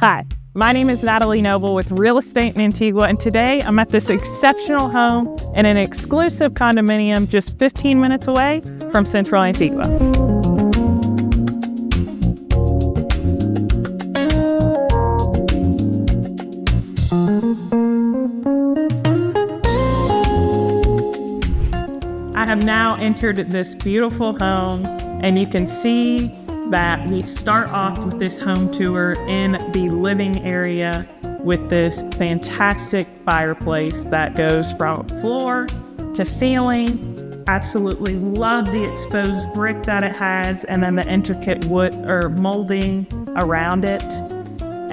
Hi, my name is Natalie Noble with Real Estate in Antigua, and today I'm at this exceptional home in an exclusive condominium just 15 minutes away from Central Antigua. I have now entered this beautiful home, and you can see that we start off with this home tour in the living area with this fantastic fireplace that goes from floor to ceiling. Absolutely love the exposed brick that it has, and then the intricate wood or molding around it.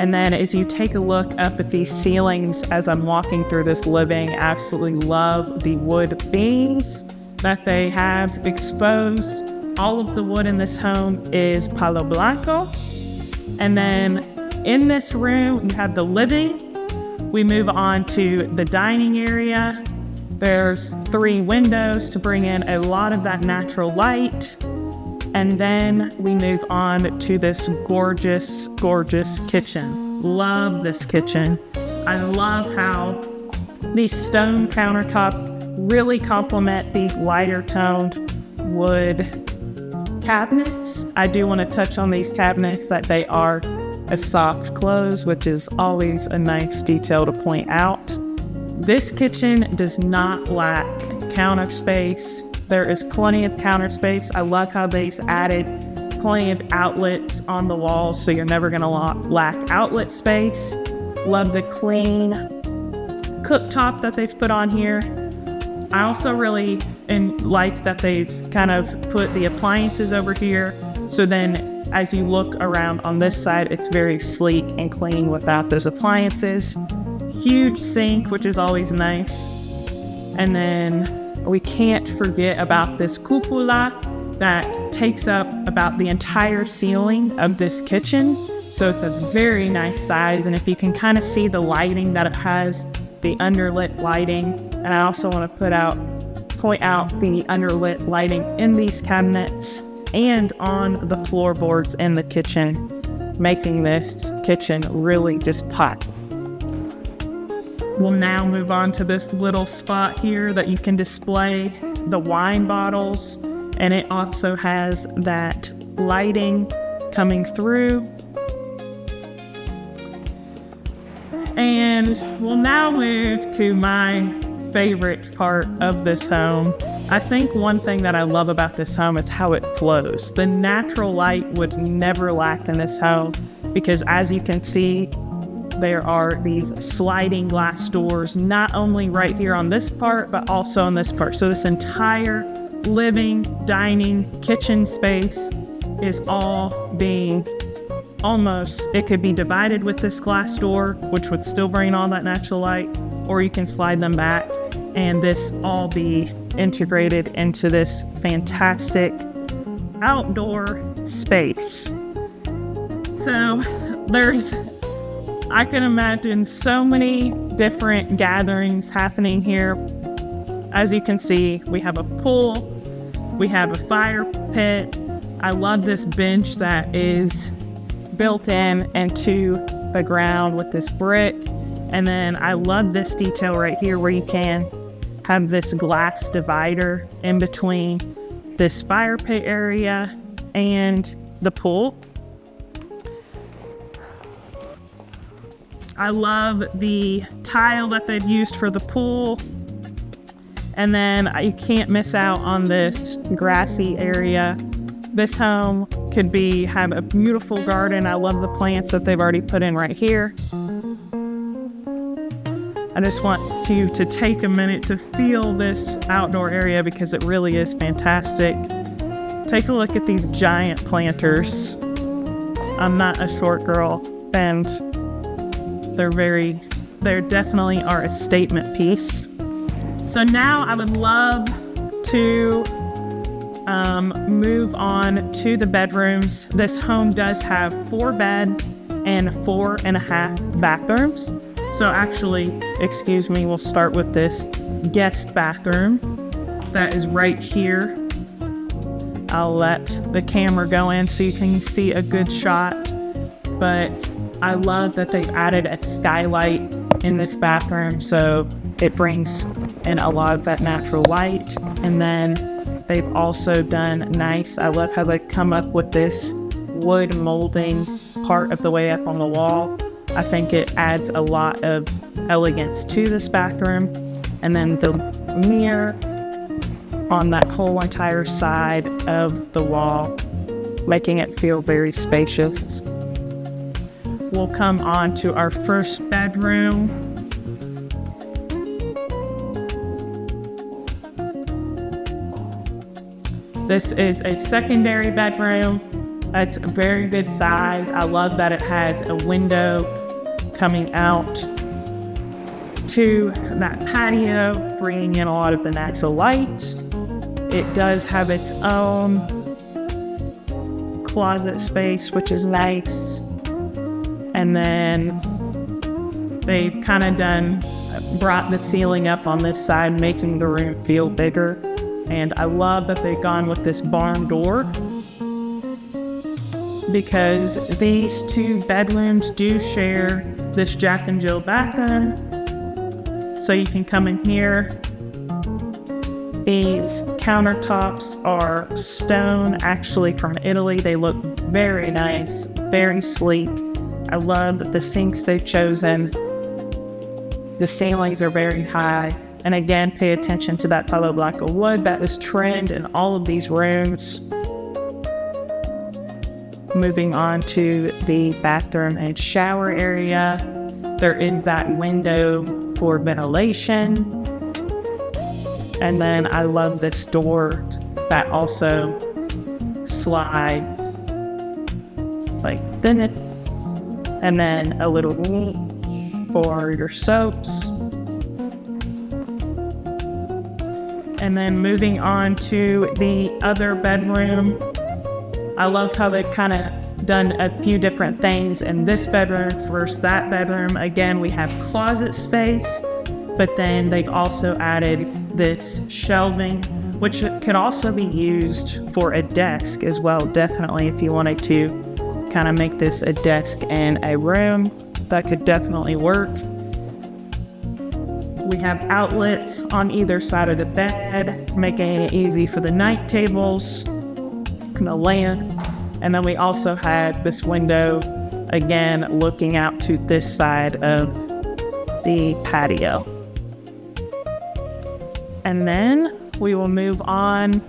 And then as you take a look up at these ceilings as I'm walking through this living, absolutely love the wood beams that they have exposed. All of the wood in this home is palo blanco. And then in this room, you have the living. We move on to the dining area. There's 3 windows to bring in a lot of that natural light. And then we move on to this gorgeous, gorgeous kitchen. Love this kitchen. I love how these stone countertops really complement these lighter toned wood cabinets. I do want to touch on these cabinets that they are a soft close, which is always a nice detail to point out. This kitchen does not lack counter space. There is plenty of counter space. I love how they've added plenty of outlets on the walls, so you're never going to lack outlet space. Love the clean cooktop that they've put on here. I also really like that they've kind of put the appliances over here. So then as you look around on this side, it's very sleek and clean without those appliances. Huge sink, which is always nice. And then we can't forget about this cupola that takes up about the entire ceiling of this kitchen. So it's a very nice size. And if you can kind of see the lighting that it has, the underlit lighting, and I also want to point out the underlit lighting in these cabinets and on the floorboards in the kitchen, making this kitchen really just pop. We'll now move on to this little spot here that you can display the wine bottles, and it also has that lighting coming through. And we'll now move to my favorite part of this home. I think one thing that I love about this home is how it flows. The natural light would never lack in this home because, as you can see, there are these sliding glass doors, not only right here on this part, but also on this part. So this entire living, dining, kitchen space is all being it could be divided with this glass door, which would still bring all that natural light, or you can slide them back and this all be integrated into this fantastic outdoor space. So I can imagine so many different gatherings happening here. As you can see, we have a pool, we have a fire pit. I love this bench that is built into the ground with this brick. And then I love this detail right here where you can have this glass divider in between this fire pit area and the pool. I love the tile that they've used for the pool. And then you can't miss out on this grassy area. This home could have a beautiful garden. I love the plants that they've already put in right here. I just want you to take a minute to feel this outdoor area because it really is fantastic. Take a look at these giant planters. I'm not a short girl, and they definitely are a statement piece. So now I would love to move on to the bedrooms. This home does have 4 beds and 4.5 bathrooms. So actually, we'll start with this guest bathroom that is right here. I'll let the camera go in so you can see a good shot. But I love that they've added a skylight in this bathroom, so it brings in a lot of that natural light. And then they've also done nice, I love how they come up with this wood molding part of the way up on the wall. I think it adds a lot of elegance to this bathroom. And then the mirror on that whole entire side of the wall, making it feel very spacious. We'll come on to our first bedroom. This is a secondary bedroom. It's a very good size. I love that it has a window coming out to that patio, bringing in a lot of the natural light. It does have its own closet space, which is nice. And then they've kind of brought the ceiling up on this side, making the room feel bigger. And I love that they've gone with this barn door, because these two bedrooms do share this Jack and Jill bathroom. So you can come in here. These countertops are stone, actually from Italy. They look very nice, very sleek. I love the sinks they've chosen. The ceilings are very high. And again, pay attention to that color block of wood that is trend in all of these rooms. Moving on to the bathroom and shower area. There is that window for ventilation. And then I love this door that also slides like this. And then a little niche for your soaps. And then moving on to the other bedroom. I love how they've kind of done a few different things in this bedroom versus that bedroom. Again, we have closet space, but then they've also added this shelving, which could also be used for a desk as well. Definitely, if you wanted to kind of make this a desk in a room, that could definitely work. We have outlets on either side of the bed, making it easy for the night tables, the lamp. And then we also had this window, again, looking out to this side of the patio. And then we will move on.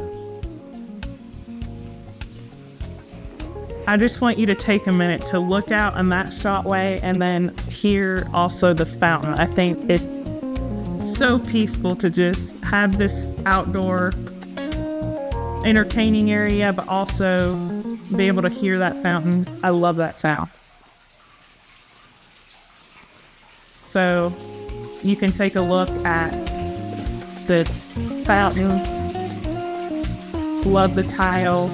I just want you to take a minute to look out in that shotway and then hear also the fountain. I think it's so peaceful to just have this outdoor entertaining area, but also be able to hear that fountain. I love that sound. So you can take a look at the fountain. Love the tile,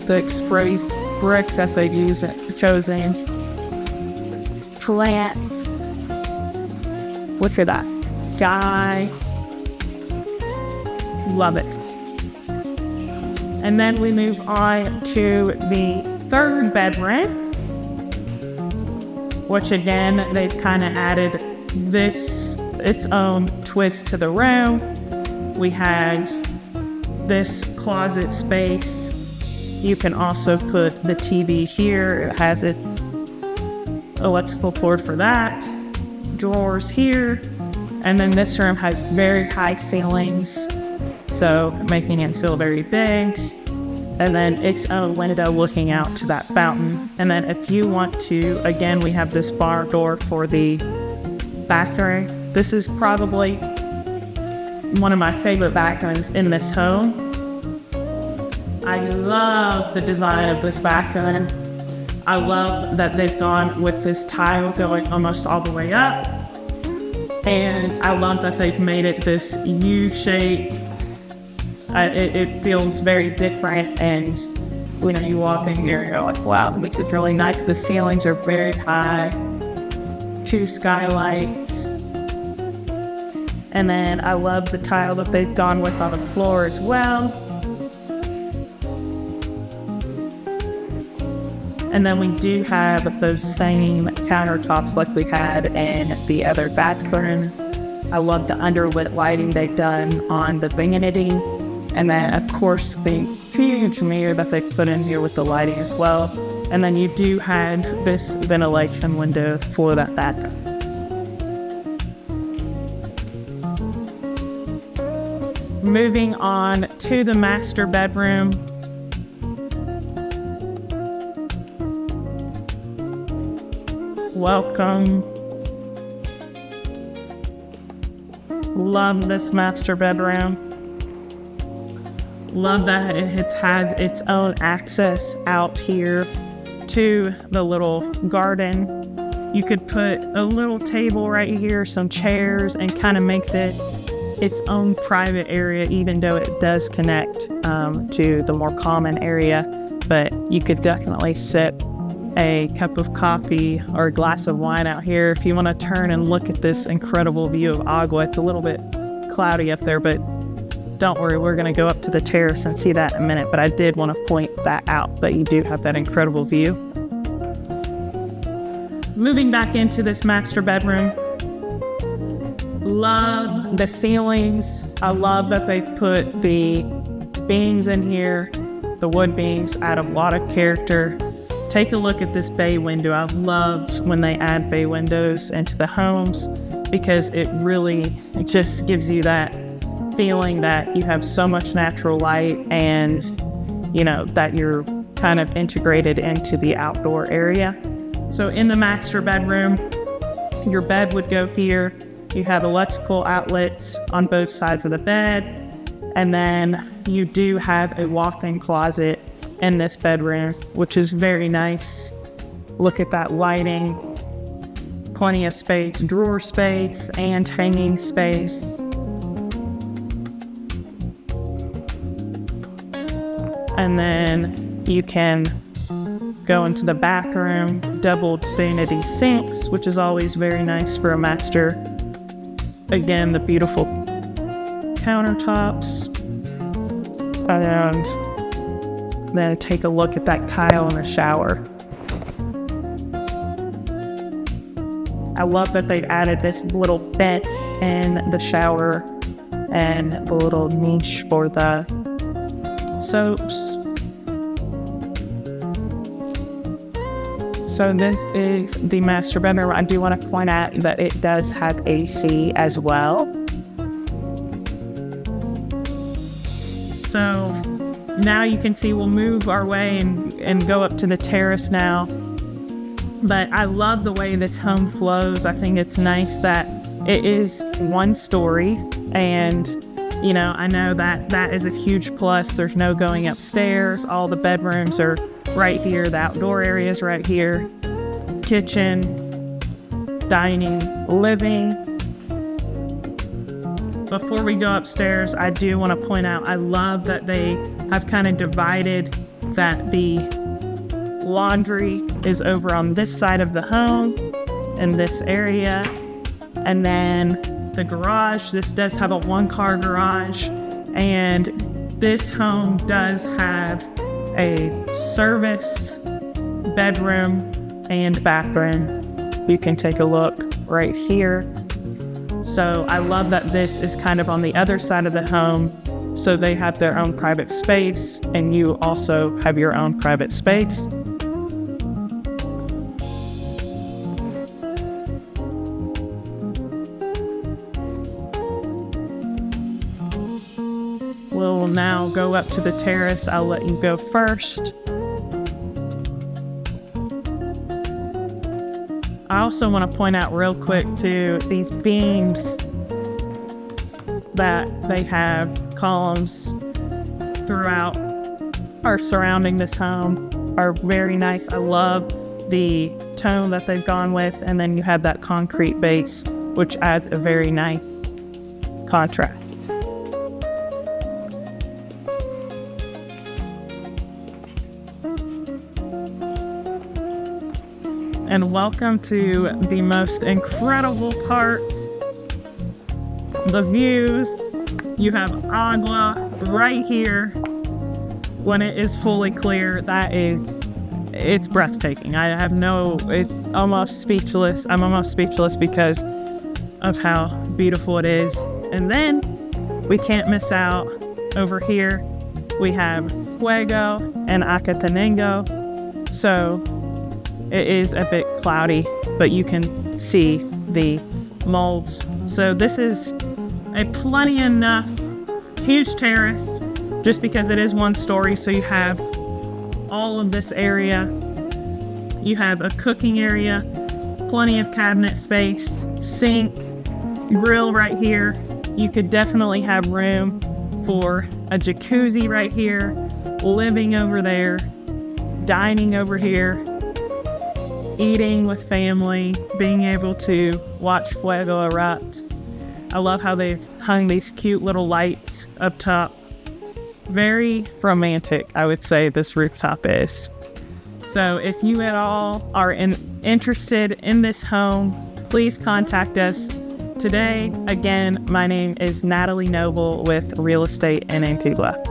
the express bricks that they've chosen. Plants. Look at that. Sky. Love it. And then we move on to the third bedroom, which again, they've kind of added its own twist to the room. We have this closet space. You can also put the TV here. It has its electrical cord for that. Drawers here. And then this room has very high ceilings, so making it feel very big. And then its own window looking out to that fountain. And then if you want to, again, we have this bar door for the bathroom. This is probably one of my favorite bathrooms in this home. I love the design of this bathroom. I love that they've gone with this tile going almost all the way up. And I love that they've made it this U shape. It feels very different, and when you walk in here, you're like, wow, it makes it really nice. The ceilings are very high, 2 skylights. And then I love the tile that they've gone with on the floor as well. And then we do have those same countertops like we had in the other bathroom. I love the underlit lighting they've done on the vanity. And then, of course, the huge mirror that they put in here with the lighting as well. And then you do have this ventilation window for that bathroom. Moving on to the master bedroom. Welcome. Love this master bedroom. Love that it has its own access out here to the little garden. You could put a little table right here, some chairs, and kind of make it its own private area, even though it does connect to the more common area. But you could definitely sip a cup of coffee or a glass of wine out here if you want to turn and look at this incredible view of Agua. It's a little bit cloudy up there, but don't worry, we're going to go up to the terrace and see that in a minute. But I did want to point that out, that you do have that incredible view. Moving back into this master bedroom. Love the ceilings. I love that they put the beams in here. The wood beams add a lot of character. Take a look at this bay window. I've loved when they add bay windows into the homes because it just gives you that feeling that you have so much natural light and, you know, that you're kind of integrated into the outdoor area. So in the master bedroom, your bed would go here. You have electrical outlets on both sides of the bed. And then you do have a walk-in closet in this bedroom, which is very nice. Look at that lighting. Plenty of space, drawer space, and hanging space. And then you can go into the bathroom, double vanity sinks, which is always very nice for a master. Again, the beautiful countertops. And then take a look at that tile in the shower. I love that they've added this little bench in the shower and the little niche for the soaps. So this is the master bedroom. I do want to point out that it does have AC as well. So now you can see we'll move our way and go up to the terrace now. But I love the way this home flows. I think it's nice that it is one story. And, you know, I know that that is a huge plus. There's no going upstairs. All the bedrooms are right here. The outdoor area is right here. Kitchen, dining, living. Before we go upstairs, I do want to point out, I love that they have kind of divided that the laundry is over on this side of the home in this area. And then the garage, this does have a one-car garage. And this home does have a service bedroom and bathroom. You can take a look right here. So I love that this is kind of on the other side of the home. So they have their own private space and you also have your own private space. We'll now go up to the terrace. I'll let you go first. I also want to point out real quick too, these beams that they have columns throughout or surrounding this home are very nice. I love the tone that they've gone with, and then you have that concrete base, which adds a very nice contrast. And welcome to the most incredible part, the views. You have Agua right here when it is fully clear. That is it's breathtaking. It's almost speechless. I'm almost speechless because of how beautiful it is. And then we can't miss out over here. We have Fuego and Acatenango. So it is a bit cloudy, but you can see the molds. So this is a plenty enough huge terrace, just because it is one story. So you have all of this area. You have a cooking area, plenty of cabinet space, sink, grill right here. You could definitely have room for a jacuzzi right here, living over there, dining over here, eating with family, being able to watch Fuego erupt. I love how they've hung these cute little lights up top. Very romantic, I would say this rooftop is. So if you at all are interested in this home, please contact us today. Again, my name is Natalie Noble with Real Estate in Antigua.